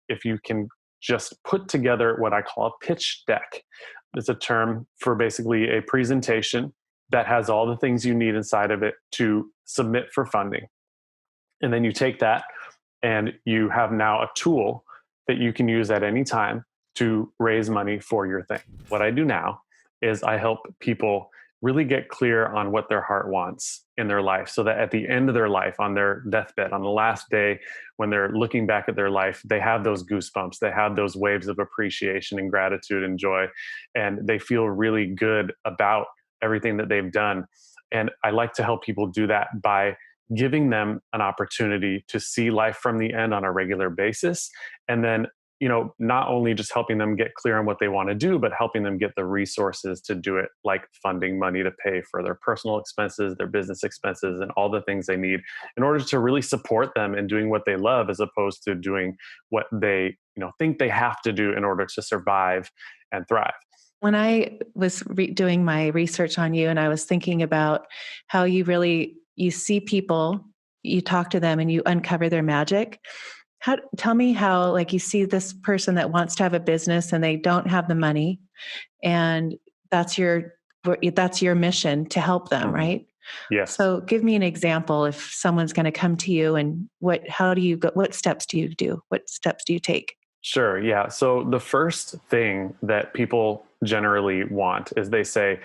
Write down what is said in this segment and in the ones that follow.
if you can just put together what I call a pitch deck. It's a term for basically a presentation that has all the things you need inside of it to submit for funding. And then you take that and you have now a tool that you can use at any time to raise money for your thing. What I do now is I help people really get clear on what their heart wants in their life, so that at the end of their life, on their deathbed, on the last day, when they're looking back at their life, they have those goosebumps, they have those waves of appreciation and gratitude and joy, and they feel really good about everything that they've done. And I like to help people do that by giving them an opportunity to see life from the end on a regular basis. And then, not only just helping them get clear on what they want to do, but helping them get the resources to do it, like funding money to pay for their personal expenses, their business expenses, and all the things they need in order to really support them in doing what they love, as opposed to doing what they, think they have to do in order to survive and thrive. When I was doing my research on you, and I was thinking about how you see people, you talk to them and you uncover their magic. Tell me how, like, you see this person that wants to have a business and they don't have the money, and that's your mission to help them, right? Yes. So give me an example. If someone's going to come to you, and what steps do you do? What steps do you take? Sure. Yeah. So the first thing that people generally want is they say,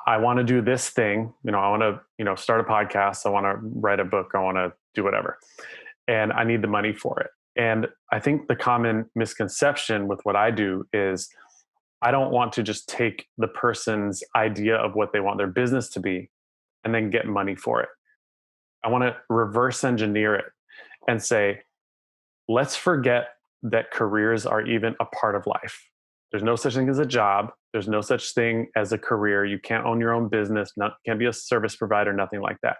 I want to do this thing. I want to, start a podcast. I want to write a book. I want to do whatever. And I need the money for it. And I think the common misconception with what I do is I don't want to just take the person's idea of what they want their business to be and then get money for it. I want to reverse engineer it and say, let's forget that careers are even a part of life. There's no such thing as a job. There's no such thing as a career. You can't own your own business. Can't be a service provider, nothing like that.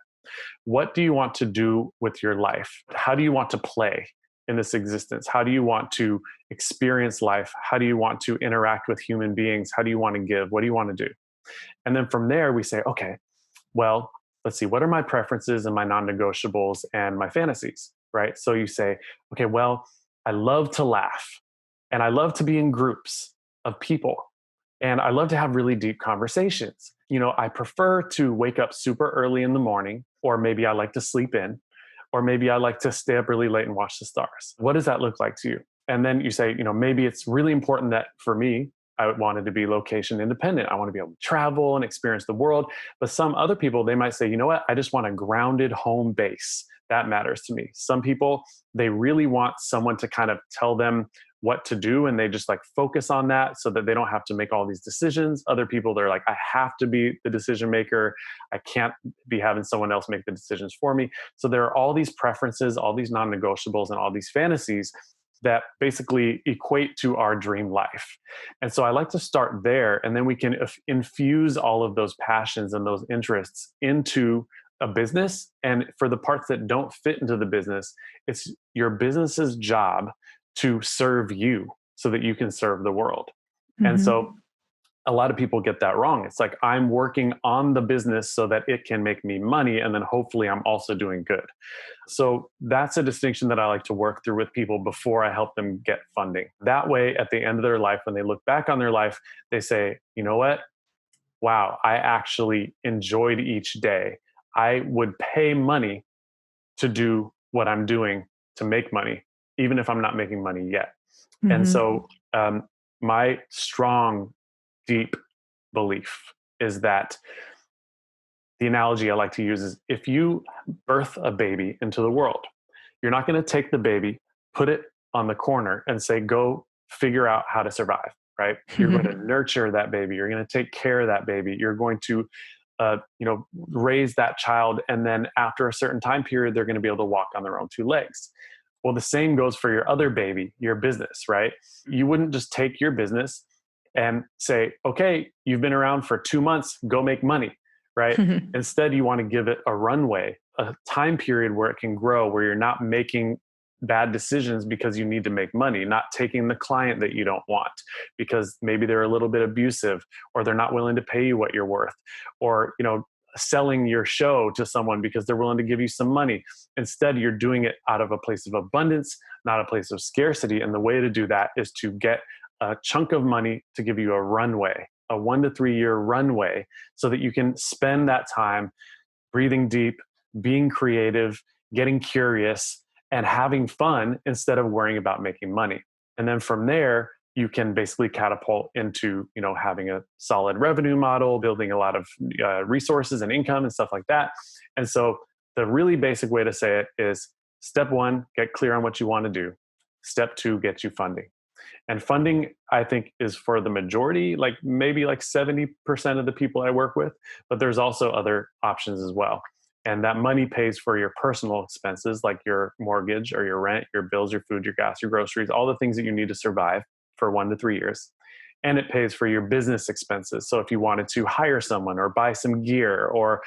What do you want to do with your life? How do you want to play in this existence? How do you want to experience life? How do you want to interact with human beings? How do you want to give? What do you want to do? And then from there, we say, okay, well, let's see, what are my preferences and my non-negotiables and my fantasies, right? So you say, okay, well, I love to laugh and I love to be in groups of people and I love to have really deep conversations. I prefer to wake up super early in the morning, or maybe I like to sleep in, or maybe I like to stay up really late and watch the stars. What does that look like to you? And then you say, maybe it's really important that for me, I wanted to be location independent. I want to be able to travel and experience the world. But some other people, they might say, you know what? I just want a grounded home base. That matters to me. Some people, they really want someone to kind of tell them what to do, and they just like focus on that so that they don't have to make all these decisions. Other people, they're like, I have to be the decision maker. I can't be having someone else make the decisions for me. So there are all these preferences, all these non-negotiables, and all these fantasies that basically equate to our dream life. And so I like to start there, and then we can infuse all of those passions and those interests into a business. And for the parts that don't fit into the business, it's your business's job to serve you so that you can serve the world. Mm-hmm. And so a lot of people get that wrong. It's like, I'm working on the business so that it can make me money, and then hopefully I'm also doing good. So that's a distinction that I like to work through with people before I help them get funding. That way, at the end of their life, when they look back on their life, they say, you know what? Wow, I actually enjoyed each day. I would pay money to do what I'm doing to make money, even if I'm not making money yet. Mm-hmm. And so my strong, deep belief is that the analogy I like to use is, if you birth a baby into the world, you're not going to take the baby, put it on the corner and say, go figure out how to survive, right? You're going to nurture that baby. You're going to take care of that baby. You're going to raise that child. And then after a certain time period, they're going to be able to walk on their own two legs. Well, the same goes for your other baby, your business, right? You wouldn't just take your business and say, okay, you've been around for 2 months, go make money, right? Instead, you want to give it a runway, a time period where it can grow, where you're not making bad decisions because you need to make money, not taking the client that you don't want because maybe they're a little bit abusive, or they're not willing to pay you what you're worth, or selling your show to someone because they're willing to give you some money. Instead, you're doing it out of a place of abundance, not a place of scarcity. And the way to do that is to get a chunk of money to give you a runway, a 1 to 3 year runway, so that you can spend that time breathing deep, being creative, getting curious, and having fun instead of worrying about making money. And then from there, you can basically catapult into, having a solid revenue model, building a lot of resources and income and stuff like that. And so the really basic way to say it is, step one, get clear on what you want to do. Step two, get you funding. And funding, I think, is for the majority, like maybe like 70% of the people I work with, but there's also other options as well. And that money pays for your personal expenses, like your mortgage or your rent, your bills, your food, your gas, your groceries, all the things that you need to survive for 1 to 3 years. And it pays for your business expenses. So if you wanted to hire someone or buy some gear, or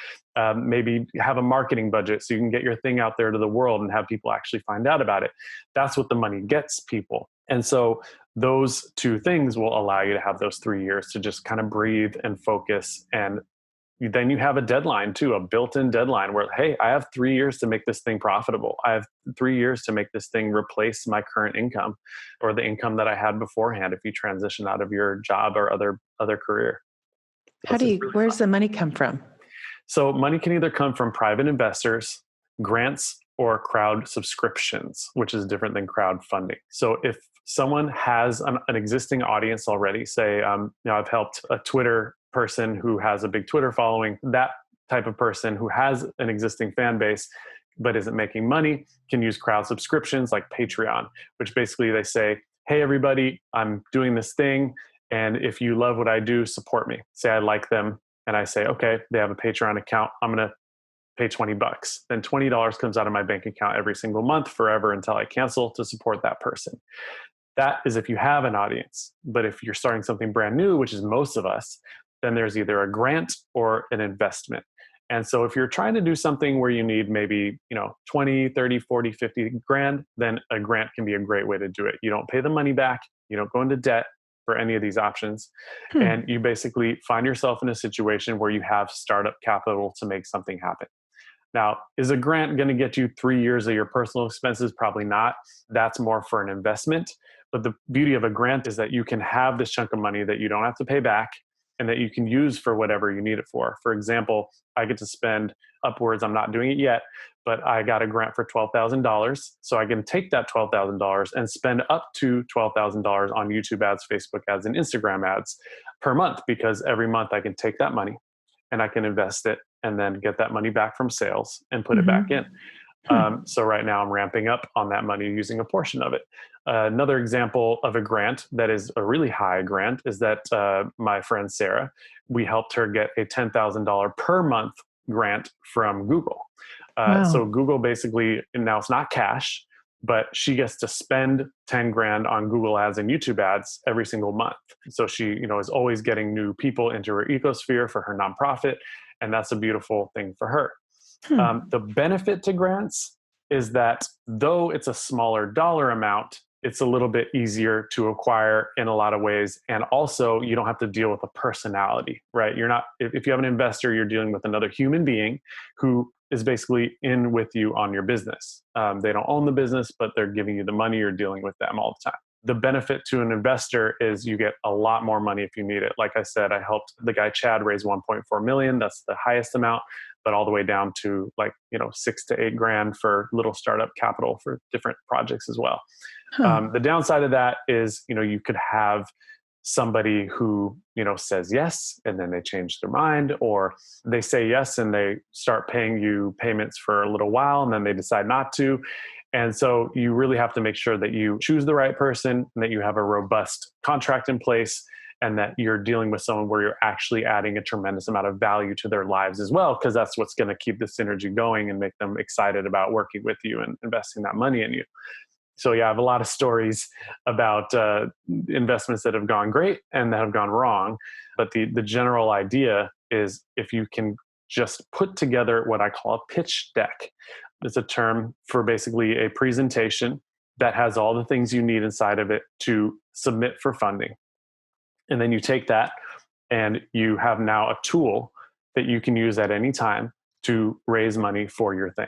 maybe have a marketing budget so you can get your thing out there to the world and have people actually find out about it, that's what the money gets people. And so those two things will allow you to have those 3 years to just kind of breathe and focus. And then you have a deadline too, a built-in deadline where, hey, I have 3 years to make this thing profitable. I have 3 years to make this thing replace my current income or the income that I had beforehand if you transition out of your job or other career. Where's the money come from? So money can either come from private investors, grants, or crowd subscriptions, which is different than crowdfunding. So if someone has an existing audience already, say, I've helped a Twitter person who has a big Twitter following, that type of person who has an existing fan base but isn't making money can use crowd subscriptions like Patreon, which basically they say, hey, everybody, I'm doing this thing, and if you love what I do, support me. Say I like them, and I say, okay, they have a Patreon account, I'm going to pay $20. Then $20 comes out of my bank account every single month forever until I cancel to support that person. That is if you have an audience. But if you're starting something brand new, which is most of us, then there's either a grant or an investment. And so if you're trying to do something where you need maybe, 20, 30, 40, 50 grand, then a grant can be a great way to do it. You don't pay the money back. You don't go into debt for any of these options. And you basically find yourself in a situation where you have startup capital to make something happen. Now, is a grant going to get you 3 years of your personal expenses? Probably not. That's more for an investment. But the beauty of a grant is that you can have this chunk of money that you don't have to pay back and that you can use for whatever you need it for. For example, I get to spend upwards, I'm not doing it yet, but I got a grant for $12,000. So I can take that $12,000 and spend up to $12,000 on YouTube ads, Facebook ads, and Instagram ads per month, because every month I can take that money and I can invest it and then get that money back from sales and put it back in. So right now I'm ramping up on that money using a portion of it. Another example of a grant that is a really high grant is that my friend Sarah, we helped her get a $10,000 per month grant from Google. Wow. So Google basically, now it's not cash, but she gets to spend 10 grand on Google ads and YouTube ads every single month. So she, is always getting new people into her ecosphere for her nonprofit. And that's a beautiful thing for her. The benefit to grants is that though it's a smaller dollar amount, it's a little bit easier to acquire in a lot of ways. And also you don't have to deal with a personality, right? You're not, if you have an investor, you're dealing with another human being who is basically in with you on your business. They don't own the business, but they're giving you the money. You're dealing with them all the time. The benefit to an investor is you get a lot more money if you need it. Like I said, I helped the guy Chad raise 1.4 million. That's the highest amount, but all the way down to 6 to 8 grand for little startup capital for different projects as well. The downside of that is, you could have somebody who, says yes, and then they change their mind, or they say yes and they start paying you payments for a little while and then they decide not to. And so you really have to make sure that you choose the right person and that you have a robust contract in place and that you're dealing with someone where you're actually adding a tremendous amount of value to their lives as well, because that's what's going to keep the synergy going and make them excited about working with you and investing that money in you. So yeah, I have a lot of stories about investments that have gone great and that have gone wrong. But the general idea is if you can just put together what I call a pitch deck. It's a term for basically a presentation that has all the things you need inside of it to submit for funding. And then you take that and you have now a tool that you can use at any time to raise money for your thing.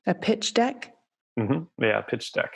A pitch deck? Yeah, pitch deck.